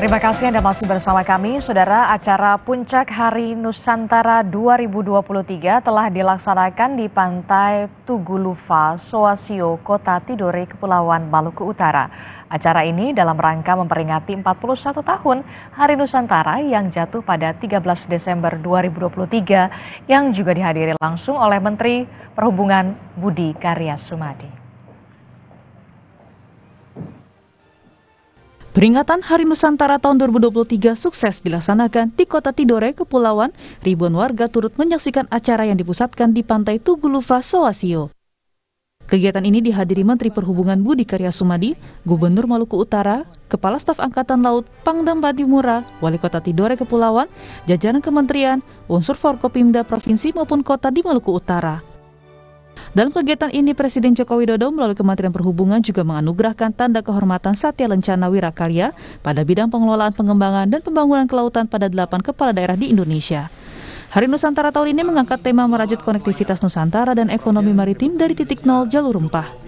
Terima kasih Anda masih bersama kami. Saudara, acara Puncak Hari Nusantara 2023 telah dilaksanakan di Pantai Tugulufa, Soasio, Kota Tidore, Kepulauan Maluku Utara. Acara ini dalam rangka memperingati 41 tahun Hari Nusantara yang jatuh pada 13 Desember 2023 yang juga dihadiri langsung oleh Menteri Perhubungan Budi Karya Sumadi. Peringatan Hari Nusantara tahun 2023 sukses dilaksanakan di Kota Tidore, Kepulauan. Ribuan warga turut menyaksikan acara yang dipusatkan di Pantai Tugulufa, Soasio. Kegiatan ini dihadiri Menteri Perhubungan Budi Karya Sumadi, Gubernur Maluku Utara, Kepala Staf Angkatan Laut Pangdam Batimura, Wali Kota Tidore Kepulauan, jajaran kementerian, unsur Forkopimda Provinsi maupun kota di Maluku Utara. Dalam kegiatan ini, Presiden Joko Widodo melalui Kementerian Perhubungan juga menganugerahkan tanda kehormatan Satya Lencana Wirakarya pada bidang pengelolaan pengembangan dan pembangunan kelautan pada 8 kepala daerah di Indonesia. Hari Nusantara tahun ini mengangkat tema merajut konektivitas Nusantara dan ekonomi maritim dari titik nol jalur rempah.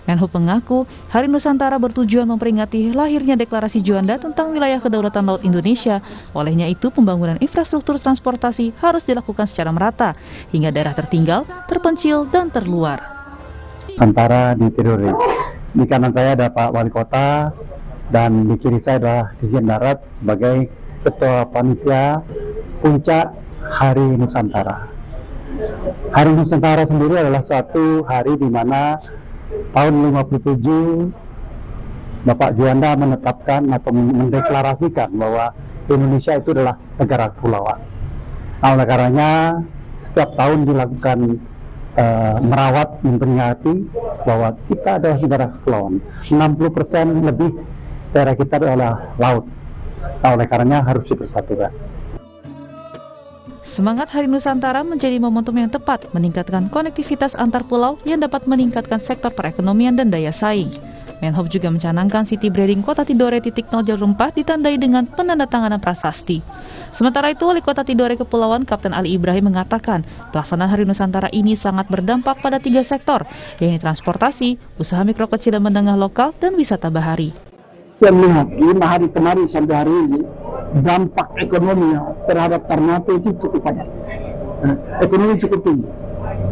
Menhub mengaku Hari Nusantara bertujuan memperingati lahirnya Deklarasi Juanda tentang wilayah kedaulatan laut Indonesia. Olehnya itu, pembangunan infrastruktur transportasi harus dilakukan secara merata hingga daerah tertinggal, terpencil, dan terluar. Nusantara di Tidore. Di kanan saya ada Pak Wali Kota dan di kiri saya adalah Dirjen Darat sebagai Ketua Panitia Puncak Hari Nusantara. Hari Nusantara sendiri adalah suatu hari di mana tahun 57 Bapak Juanda menetapkan atau mendeklarasikan bahwa Indonesia itu adalah negara kepulauan. Nah, oleh karenanya setiap tahun dilakukan merawat, memperingati bahwa kita adalah negara kepulauan. 60% lebih daerah kita adalah laut. Nah, oleh karenanya harus dipersatukan. Semangat Hari Nusantara menjadi momentum yang tepat meningkatkan konektivitas antar pulau yang dapat meningkatkan sektor perekonomian dan daya saing. Menhub juga mencanangkan City Branding Kota Tidore titik nol jalur rempah ditandai dengan penandatanganan prasasti. Sementara itu, Wali Kota Tidore Kepulauan Kapten Ali Ibrahim mengatakan pelaksanaan Hari Nusantara ini sangat berdampak pada 3 sektor, yaitu transportasi, usaha mikro kecil dan menengah lokal, dan wisata bahari. Kita melihat 5 hari kemarin sampai hari ini dampak ekonomi terhadap Ternate itu cukup padat. Ekonomi cukup tinggi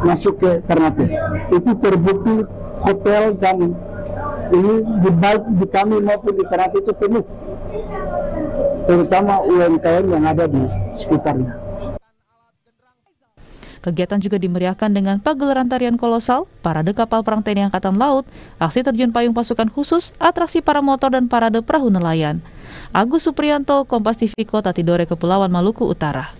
masuk ke Ternate. Itu terbukti hotel dan ini baik di kami maupun di Ternate itu penuh, terutama UMKM yang ada di sekitarnya. Kegiatan juga dimeriahkan dengan pagelaran tarian kolosal, parade kapal perang TNI Angkatan Laut, aksi terjun payung pasukan khusus, atraksi para motor dan parade perahu nelayan. Agus Supriyanto, Kompas TV, Kota Tidore, Kepulauan Maluku Utara.